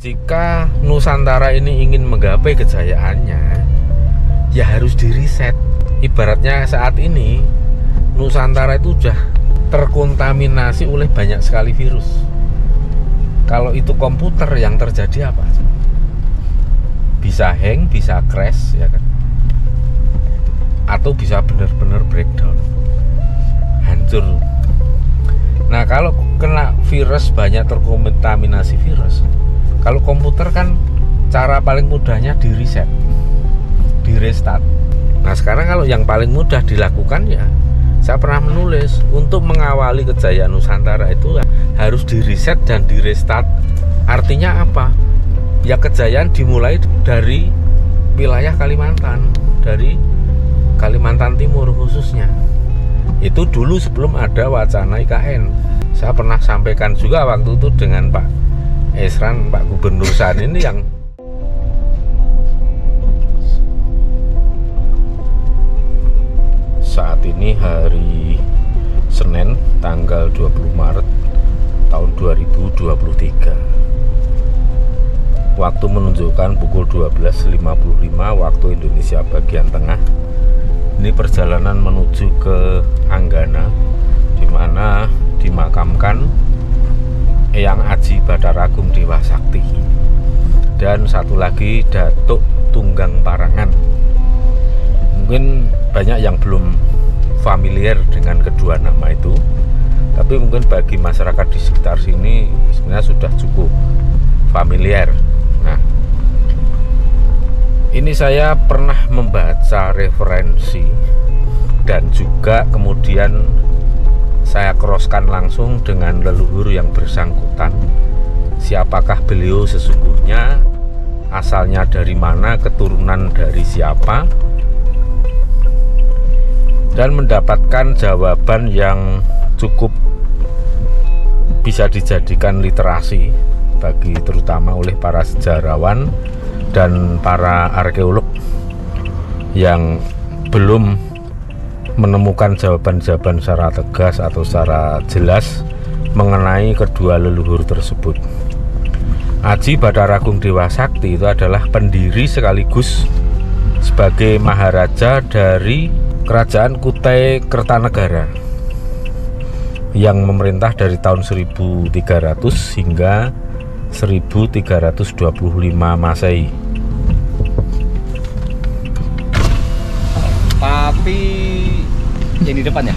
Jika Nusantara ini ingin menggapai kejayaannya, ya harus diriset. Ibaratnya saat ini Nusantara itu sudah terkontaminasi oleh banyak sekali virus. Kalau itu komputer, yang terjadi apa? Bisa hang, bisa crash, ya kan? Atau bisa benar-benar breakdown, hancur. Nah, kalau kena virus, banyak terkontaminasi virus. Kalau komputer kan cara paling mudahnya di reset, di restart. Nah, sekarang kalau yang paling mudah dilakukan, ya saya pernah menulis, untuk mengawali kejayaan Nusantara itu harus di reset dan di restart. Artinya apa? Ya kejayaan dimulai dari wilayah Kalimantan, dari Kalimantan Timur khususnya. Itu dulu sebelum ada wacana IKN. Saya pernah sampaikan juga waktu itu dengan Pak Esran, Pak Gubernur saat ini, yang saat ini hari Senin tanggal 20 Maret tahun 2023. Waktu menunjukkan pukul 12.55 waktu Indonesia bagian tengah. Ini perjalanan menuju ke Anggana, di mana dimakamkan Eyang Aji Bathara Agung Dewa Sakti, dan satu lagi Datuk Tunggang Parangan. Mungkin banyak yang belum familiar dengan kedua nama itu, tapi mungkin bagi masyarakat di sekitar sini sebenarnya sudah cukup familiar. Nah, ini saya pernah membaca referensi dan juga kemudian saya crosskan langsung dengan leluhur yang bersangkutan. Siapakah beliau sesungguhnya, asalnya dari mana, keturunan dari siapa, dan mendapatkan jawaban yang cukup bisa dijadikan literasi bagi terutama oleh para sejarawan dan para arkeolog yang belum menemukan jawaban-jawaban secara tegas atau secara jelas mengenai kedua leluhur tersebut. Aji Bathara Agung Dewa Sakti itu adalah pendiri sekaligus sebagai maharaja dari Kerajaan Kutai Kertanegara yang memerintah dari tahun 1300 hingga 1325 Masehi. Tapi yang di depan ya?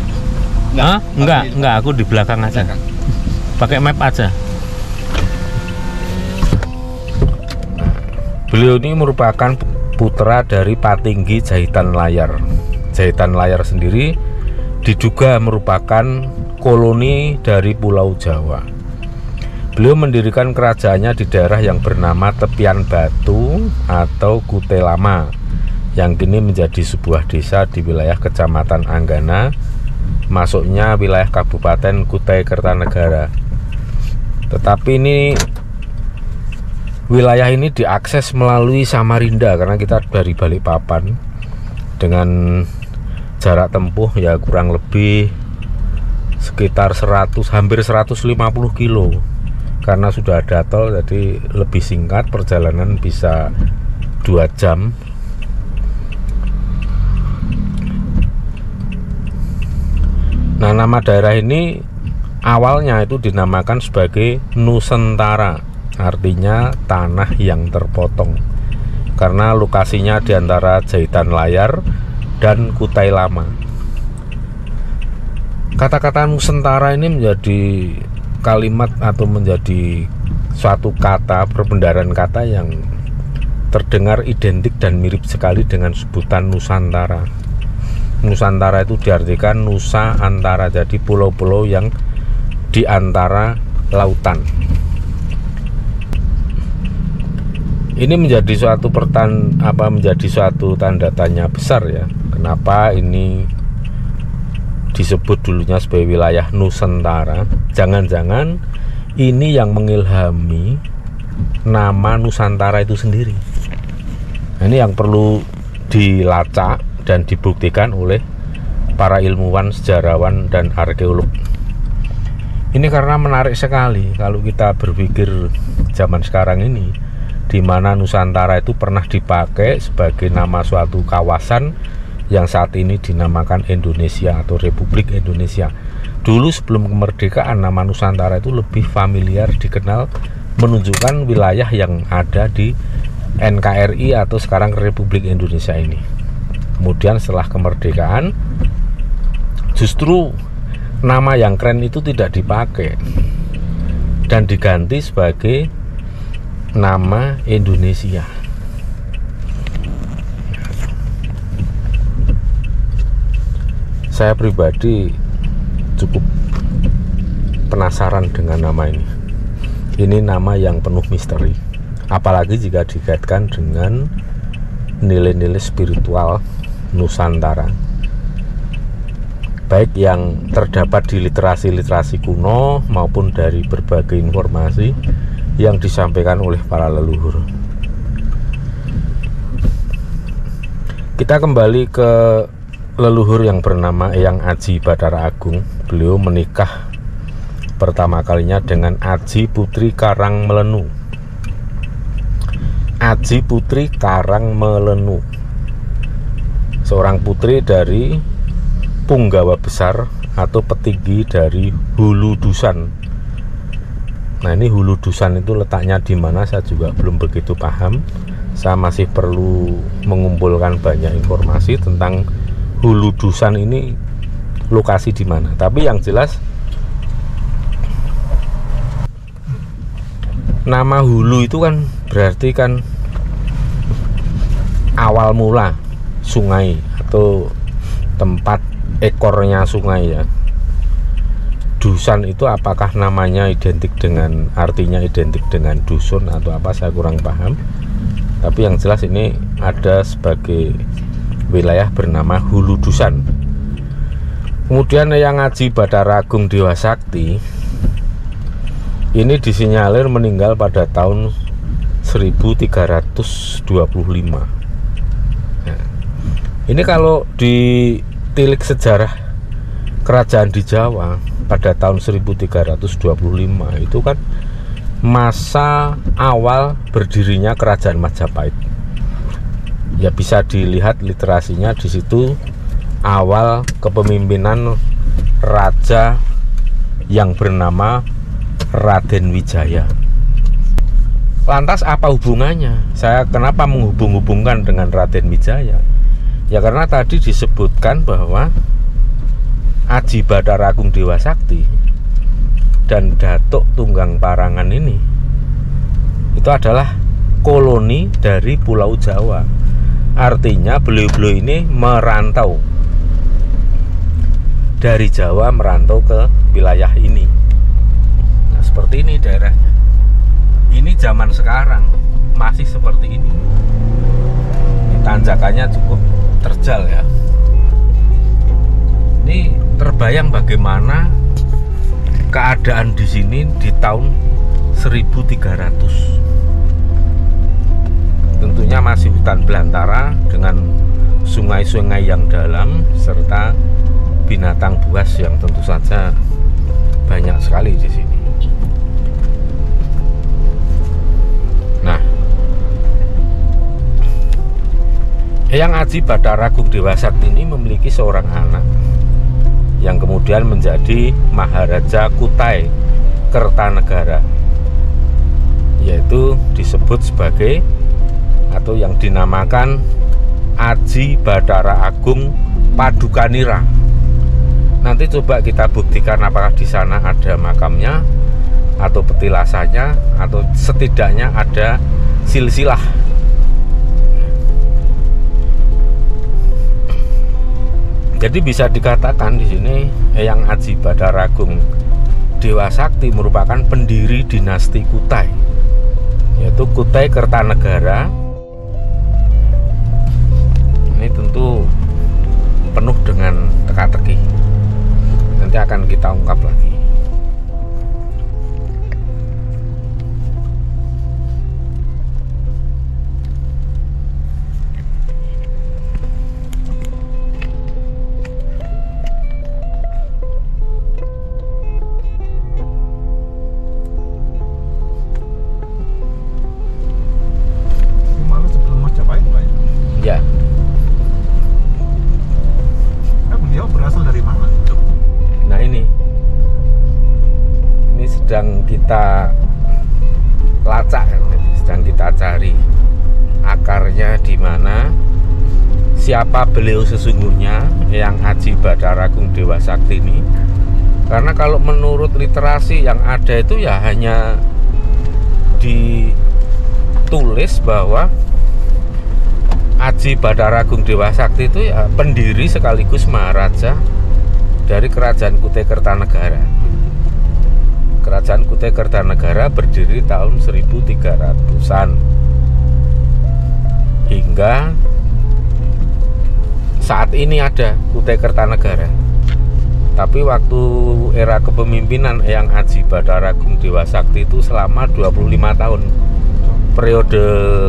Enggak, aku di belakang aja. Pakai map aja. Beliau ini merupakan putra dari Patinggi Jahitan Layar. Jahitan Layar sendiri diduga merupakan koloni dari Pulau Jawa. Beliau mendirikan kerajaannya di daerah yang bernama Tepian Batu atau Kutai Lama, yang kini menjadi sebuah desa di wilayah Kecamatan Anggana, masuknya wilayah Kabupaten Kutai Kertanegara. Tetapi ini wilayah ini diakses melalui Samarinda karena kita dari Balikpapan dengan jarak tempuh ya kurang lebih sekitar hampir 150 kilo. Karena sudah ada tol, jadi lebih singkat, perjalanan bisa 2 jam. Nah, nama daerah ini awalnya itu dinamakan sebagai Nusantara, artinya tanah yang terpotong, karena lokasinya di antara Jahitan Layar dan Kutai Lama. Kata-kata Nusantara ini menjadi kalimat atau menjadi suatu kata, perbendaharaan kata yang terdengar identik dan mirip sekali dengan sebutan Nusantara. Nusantara itu diartikan Nusa Antara, jadi pulau-pulau yang di antara lautan. Ini menjadi suatu tanda tanya besar ya. Kenapa ini disebut dulunya sebagai wilayah Nusantara? Jangan-jangan ini yang mengilhami nama Nusantara itu sendiri. Nah, ini yang perlu dilacak dan dibuktikan oleh para ilmuwan, sejarawan, dan arkeolog. Ini karena menarik sekali kalau kita berpikir zaman sekarang ini, di mana Nusantara itu pernah dipakai sebagai nama suatu kawasan yang saat ini dinamakan Indonesia atau Republik Indonesia. Dulu sebelum kemerdekaan, nama Nusantara itu lebih familiar, dikenal, menunjukkan wilayah yang ada di NKRI atau sekarang Republik Indonesia ini. Kemudian setelah kemerdekaan, justru nama yang keren itu tidak dipakai dan diganti sebagai nama Indonesia. Saya pribadi cukup penasaran dengan nama ini. Ini nama yang penuh misteri, apalagi jika dikaitkan dengan nilai-nilai spiritual Nusantara, baik yang terdapat di literasi-literasi kuno maupun dari berbagai informasi yang disampaikan oleh para leluhur. Kita kembali ke leluhur yang bernama Eyang Aji Bathara Agung. Beliau menikah pertama kalinya dengan Aji Putri Karangmelenu. Aji Putri Karangmelenu, seorang putri dari Punggawa Besar atau petinggi dari Hulu Dusan. Nah, ini Hulu Dusan itu letaknya di mana saya juga belum begitu paham. Saya masih perlu mengumpulkan banyak informasi tentang Hulu Dusan ini, lokasi di mana. Tapi yang jelas nama hulu itu kan berarti kan awal mula sungai atau tempat ekornya sungai ya. Dusan itu apakah namanya identik dengan, artinya identik dengan dusun atau apa, saya kurang paham. Tapi yang jelas ini ada sebagai wilayah bernama Hulu Dusan. Kemudian Eyang Aji Bathara Agung Dewa Sakti ini disinyalir meninggal pada tahun 1325. Nah, ini kalau ditilik sejarah kerajaan di Jawa pada tahun 1325 itu kan masa awal berdirinya kerajaan Majapahit. Ya, bisa dilihat literasinya di situ, awal kepemimpinan raja yang bernama Raden Wijaya. Lantas apa hubungannya? Saya kenapa menghubung-hubungkan dengan Raden Wijaya? Ya karena tadi disebutkan bahwa Aji Bathara Agung Dewa Sakti dan Datuk Tunggang Parangan ini itu adalah koloni dari Pulau Jawa. Artinya beliau-beliau ini merantau dari Jawa, merantau ke wilayah ini. Nah, seperti ini daerahnya. Ini zaman sekarang masih seperti ini. Tanjakannya cukup terjal ya. Ini terbayang bagaimana keadaan di sini di tahun 1300. Tentunya masih hutan belantara dengan sungai-sungai yang dalam serta binatang buas yang tentu saja banyak sekali di sini. Nah, Eyang Aji Bathara Agung Dewa Sakti ini memiliki seorang anak yang kemudian menjadi Maharaja Kutai Kertanegara, yaitu disebut sebagai atau yang dinamakan Aji Bathara Agung Padukanira. Nanti coba kita buktikan apakah di sana ada makamnya atau petilasannya atau setidaknya ada silsilah. Jadi bisa dikatakan di sini Eyang Aji Bathara Agung Dewa Sakti merupakan pendiri dinasti Kutai, yaitu Kutai Kertanegara. Ini tentu penuh dengan teka-teki. Nanti akan kita ungkap lagi. sedang kita lacak, sedang kita cari akarnya di mana, siapa beliau sesungguhnya yang Aji Bathara Agung Dewa Sakti ini. Karena kalau menurut literasi yang ada itu ya hanya ditulis bahwa Aji Bathara Agung Dewa Sakti itu ya pendiri sekaligus maharaja dari Kerajaan Kutai Kertanegara. Kerajaan Kutai Kertanegara berdiri tahun 1300-an hingga saat ini ada Kutai Kertanegara. Tapi waktu era kepemimpinan Eyang Aji Bathara Agung Dewa Sakti itu selama 25 tahun periode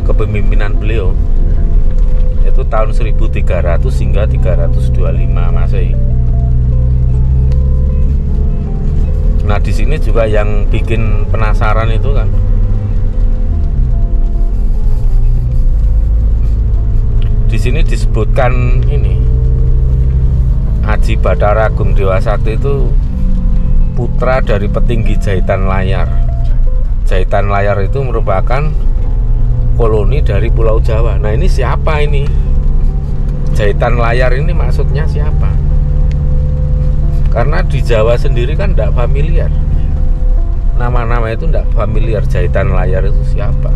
kepemimpinan beliau, itu tahun 1300 hingga 325 Masehi. Nah, di sini juga yang bikin penasaran itu kan, di sini disebutkan ini Aji Bathara Agung Dewa Sakti itu putra dari petinggi Jahitan Layar. Jahitan Layar itu merupakan koloni dari Pulau Jawa. Nah, ini siapa ini? Jahitan Layar ini maksudnya siapa? Karena di Jawa sendiri kan tidak familiar, nama-nama itu tidak familiar. Jahitan Layar itu siapa?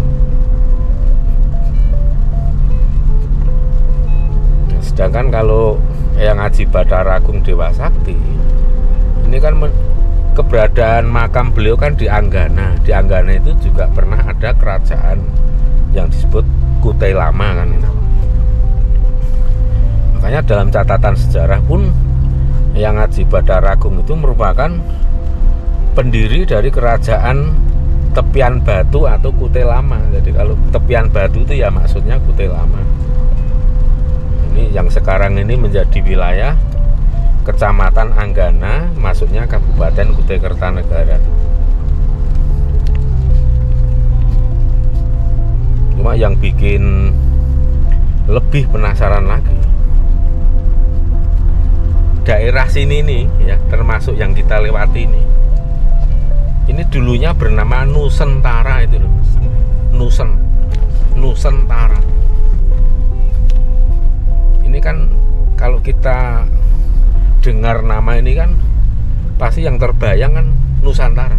Nah, sedangkan kalau Eyang Aji Bathara Agung Dewa Sakti ini kan keberadaan makam beliau kan di Anggana. Di Anggana itu juga pernah ada kerajaan yang disebut Kutai Lama kan. Makanya dalam catatan sejarah pun Eyang Aji Bathara Agung itu merupakan pendiri dari kerajaan Tepian Batu atau Kutai Lama. Jadi kalau Tepian Batu itu ya maksudnya Kutai Lama. Ini yang sekarang ini menjadi wilayah Kecamatan Anggana, maksudnya Kabupaten Kutai Kertanegara. Cuma yang bikin lebih penasaran lagi, daerah sini nih ya, termasuk yang kita lewati ini dulunya bernama Nusantara itu loh. Nusantara. Ini kan kalau kita dengar nama ini kan pasti yang terbayang kan Nusantara.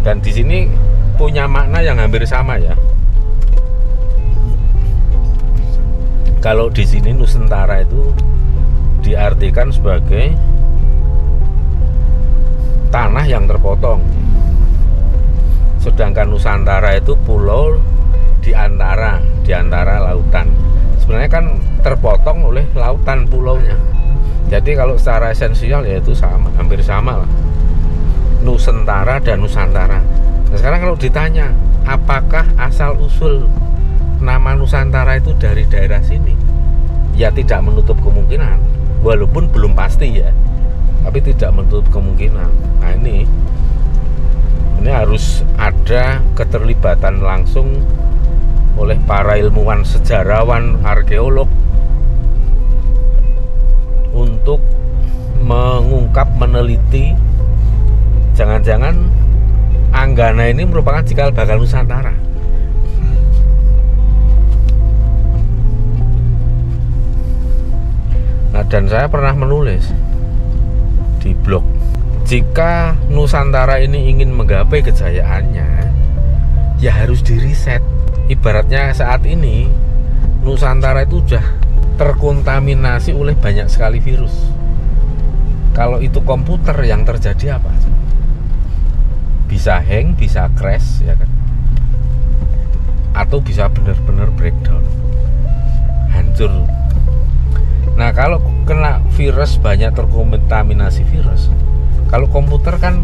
Dan di sini punya makna yang hampir sama ya. Kalau di sini Nusantara itu diartikan sebagai tanah yang terpotong. Sedangkan Nusantara itu pulau di antara lautan. Sebenarnya kan terpotong oleh lautan pulaunya. Jadi kalau secara esensial ya itu sama, hampir sama lah. Nusantara dan Nusantara. Nah, sekarang kalau ditanya apakah asal usul nama Nusantara itu dari daerah sini, ya tidak menutup kemungkinan, walaupun belum pasti ya, tapi tidak menutup kemungkinan. Nah, ini harus ada keterlibatan langsung oleh para ilmuwan, sejarawan, arkeolog untuk mengungkap, meneliti jangan-jangan Anggana ini merupakan cikal bakal Nusantara. Nah, dan saya pernah menulis di blog, jika Nusantara ini ingin menggapai kejayaannya, ya harus diriset. Ibaratnya saat ini Nusantara itu sudah terkontaminasi oleh banyak sekali virus. Kalau itu komputer yang terjadi apa? Bisa hang, bisa crash ya kan? Atau bisa benar-benar breakdown, hancur. Nah, kalau kena virus, banyak terkontaminasi virus, kalau komputer kan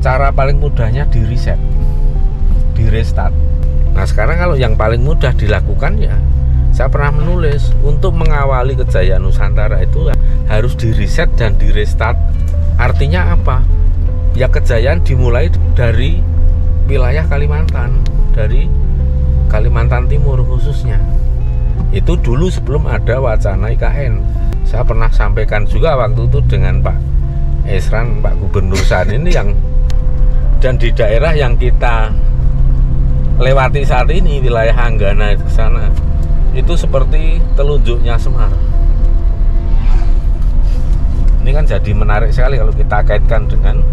cara paling mudahnya di reset, di restart. Nah, sekarang kalau yang paling mudah dilakukan ya, saya pernah menulis, untuk mengawali kejayaan Nusantara itu harus di reset dan di restart. Artinya apa? Ya kejayaan dimulai dari wilayah Kalimantan, dari Kalimantan Timur khususnya. Itu dulu sebelum ada wacana IKN. Saya pernah sampaikan juga waktu itu dengan Pak Esran, Pak Gubernur saat ini yang, dan di daerah yang kita lewati saat ini, wilayah Anggana itu sana, itu seperti telunjuknya Semar. Ini kan jadi menarik sekali kalau kita kaitkan dengan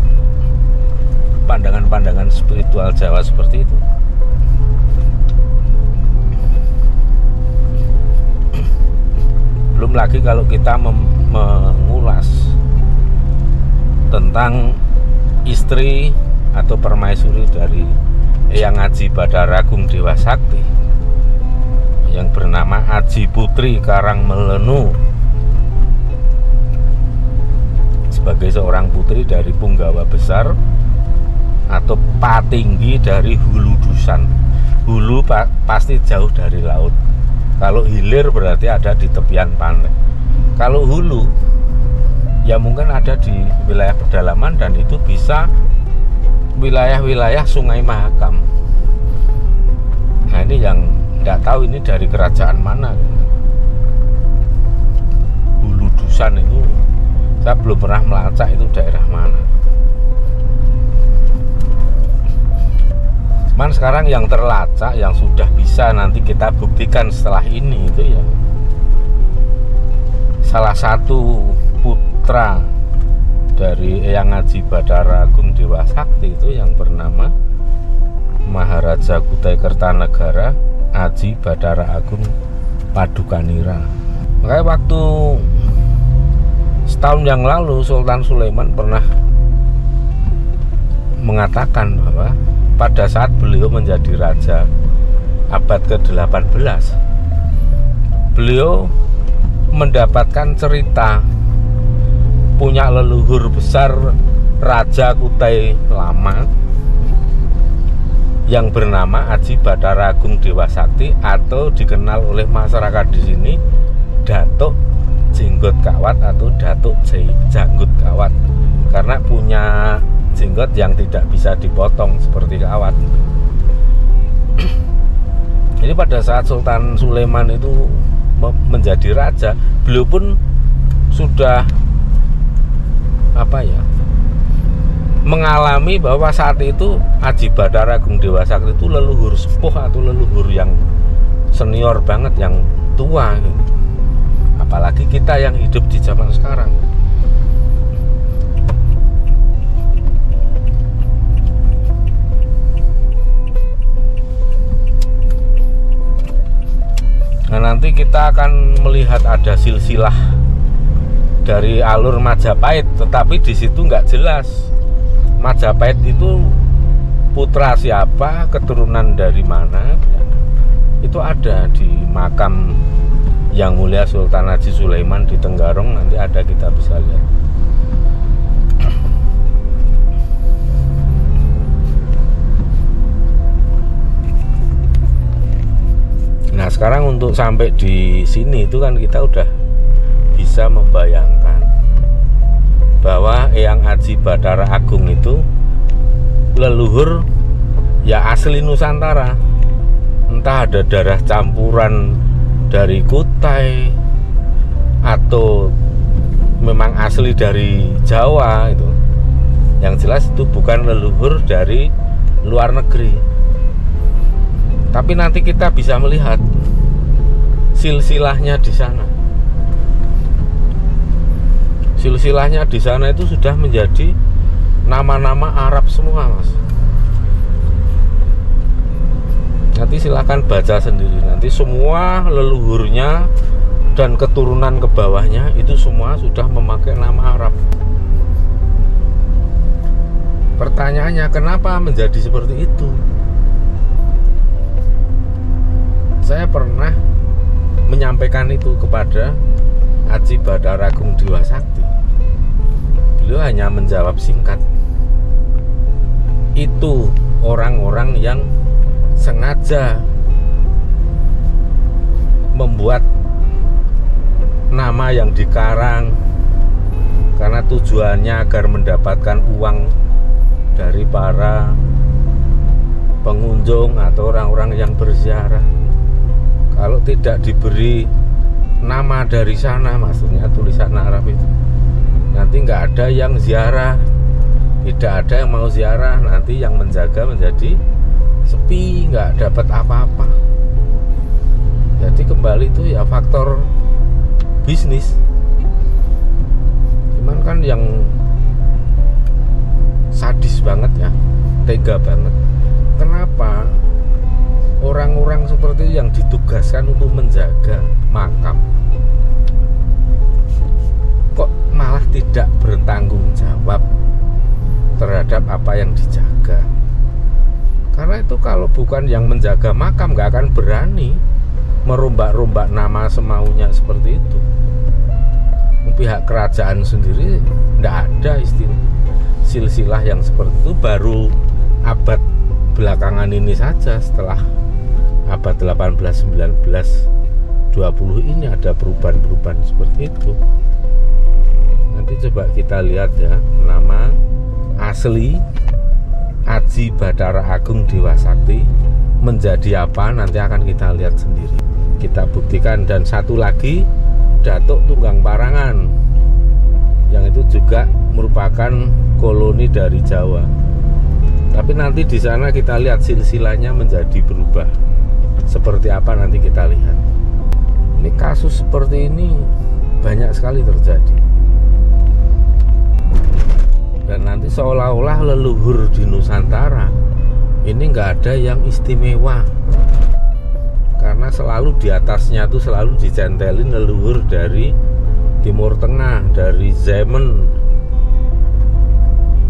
pandangan-pandangan spiritual Jawa seperti itu. Belum lagi kalau kita mengulas tentang istri atau permaisuri dari Eyang Aji Bathara Agung Dewa Sakti yang bernama Aji Putri Karangmelenu, sebagai seorang putri dari Punggawa Besar atau Patinggi dari Hulu Dusan. Hulu pasti jauh dari laut, kalau hilir berarti ada di tepian pantai. Kalau hulu ya mungkin ada di wilayah pedalaman, dan itu bisa wilayah-wilayah Sungai Mahakam. Nah ini yang nggak tahu ini dari kerajaan mana. Hulu Dusan itu saya belum pernah melacak itu daerah mana. Cuman sekarang yang terlacak, yang sudah bisa nanti kita buktikan setelah ini, itu ya salah satu putra dari Eyang Aji Bathara Agung Dewa Sakti itu yang bernama Maharaja Kutai Kertanegara Aji Bathara Agung Padukanira. Makanya waktu setahun yang lalu Sultan Sulaiman pernah mengatakan bahwa pada saat beliau menjadi raja abad ke-18, beliau mendapatkan cerita punya leluhur besar Raja Kutai Lama yang bernama Aji Bathara Agung Dewa Sakti, atau dikenal oleh masyarakat di sini Datuk Jenggot Kawat atau Datuk Janggut Kawat, karena punya jenggot yang tidak bisa dipotong seperti kawat. Jadi pada saat Sultan Sulaiman itu menjadi raja, beliau pun sudah mengalami bahwa saat itu Aji Bathara Agung Dewa Sakti itu leluhur sepuh atau leluhur yang senior banget, yang tua gitu. Apalagi kita yang hidup di zaman sekarang. Nah nanti kita akan melihat ada silsilah dari alur Majapahit, tetapi di situ nggak jelas Majapahit itu putra siapa, keturunan dari mana. Itu ada di makam Yang Mulia Sultan Haji Sulaiman di Tenggarong, nanti ada, kita bisa lihat. Nah sekarang untuk sampai di sini itu kan kita udah bisa membayangkan bahwa Eyang Aji Bathara Agung itu leluhur ya asli Nusantara. Entah ada darah campuran dari Kutai atau memang asli dari Jawa itu. Yang jelas itu bukan leluhur dari luar negeri. Tapi nanti kita bisa melihat silsilahnya di sana. Silsilahnya di sana itu sudah menjadi nama-nama Arab semua, Mas. Nanti silahkan baca sendiri. Nanti semua leluhurnya dan keturunan ke bawahnya itu semua sudah memakai nama Arab. Pertanyaannya, kenapa menjadi seperti itu? Saya pernah menyampaikan itu kepada Aji Bathara Agung Dewa Sakti. Beliau hanya menjawab singkat, itu orang-orang yang sengaja membuat nama yang dikarang karena tujuannya agar mendapatkan uang dari para pengunjung atau orang-orang yang berziarah. Kalau tidak diberi nama dari sana, maksudnya tulisan Arab itu, nanti nggak ada yang ziarah, tidak ada yang mau ziarah, nanti yang menjaga menjadi sepi, nggak dapat apa-apa. Jadi kembali itu ya faktor bisnis. Cuman kan yang sadis banget ya, tega banget. Kenapa orang-orang seperti itu yang ditugaskan untuk menjaga makam kok malah tidak bertanggung jawab terhadap apa yang dijaga? Karena itu kalau bukan yang menjaga makam nggak akan berani merombak-rombak nama semaunya seperti itu. Pihak kerajaan sendiri tidak ada istilah silsilah yang seperti itu, baru abad belakangan ini saja, setelah abad 18, 19, 20 ini ada perubahan-perubahan seperti itu. Nanti coba kita lihat ya, nama asli Aji Bathara Agung Dewa Sakti menjadi apa, nanti akan kita lihat sendiri, kita buktikan. Dan satu lagi, Datuk Tunggang Parangan, yang itu juga merupakan koloni dari Jawa. Tapi nanti di sana kita lihat silsilahnya menjadi berubah. Seperti apa nanti kita lihat. Ini kasus seperti ini banyak sekali terjadi. Dan nanti seolah-olah leluhur di Nusantara ini nggak ada yang istimewa. Karena selalu di atasnya tuh selalu dicentelin leluhur dari Timur Tengah, dari Zemen.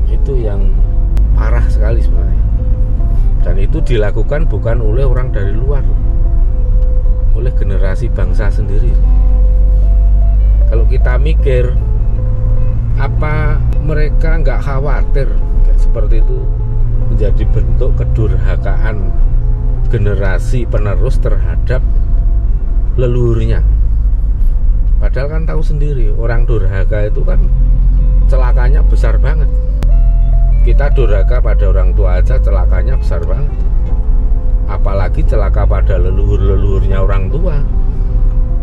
Itu yang parah sekali sebenarnya. Dan itu dilakukan bukan oleh orang dari luar, oleh generasi bangsa sendiri. Kalau kita mikir, apa mereka nggak khawatir seperti itu menjadi bentuk kedurhakaan generasi penerus terhadap leluhurnya? Padahal kan tahu sendiri, orang durhaka itu kan celakanya besar banget. Kita durhaka pada orang tua aja celakanya besar banget, apalagi celaka pada leluhur-leluhurnya orang tua.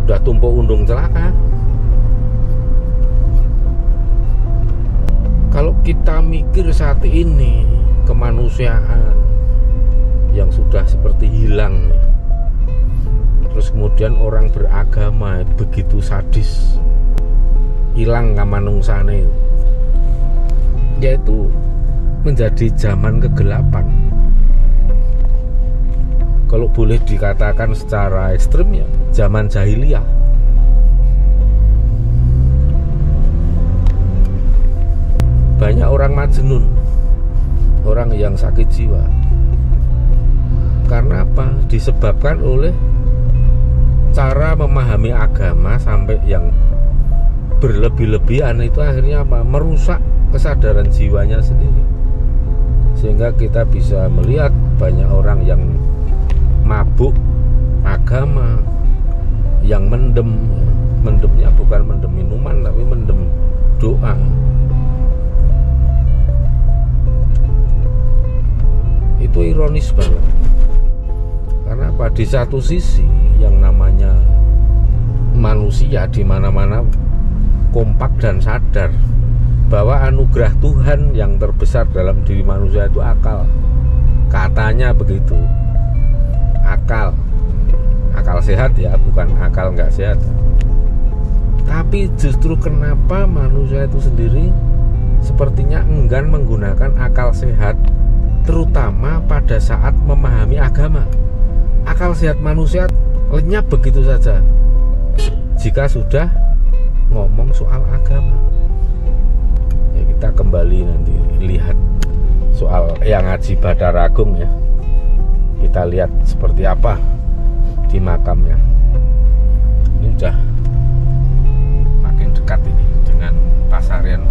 Udah tumpuk undung celaka. Kalau kita mikir saat ini kemanusiaan yang sudah seperti hilang, terus kemudian orang beragama begitu sadis, hilang kamanungsane, yaitu menjadi zaman kegelapan. Kalau boleh dikatakan secara ekstrim ya, zaman jahiliyah. Banyak orang majnun, orang yang sakit jiwa. Karena apa? Disebabkan oleh cara memahami agama sampai yang berlebih-lebihan, itu akhirnya apa? Merusak kesadaran jiwanya sendiri. Sehingga kita bisa melihat banyak orang yang mabuk agama, yang mendem. Mendemnya bukan mendem minuman, tapi mendem doa. Itu ironis banget. Karena apa? Di satu sisi yang namanya manusia di mana-mana kompak dan sadar bahwa anugerah Tuhan yang terbesar dalam diri manusia itu akal. Katanya begitu. Akal sehat ya, bukan akal nggak sehat. Tapi justru kenapa manusia itu sendiri sepertinya enggan menggunakan akal sehat, terutama pada saat memahami agama. Akal sehat manusia lenyap begitu saja jika sudah ngomong soal agama. Ya, kita kembali nanti lihat soal yang Aji Bathara Agung ya. Kita lihat seperti apa di makamnya. Ini udah makin dekat ini dengan Pasarian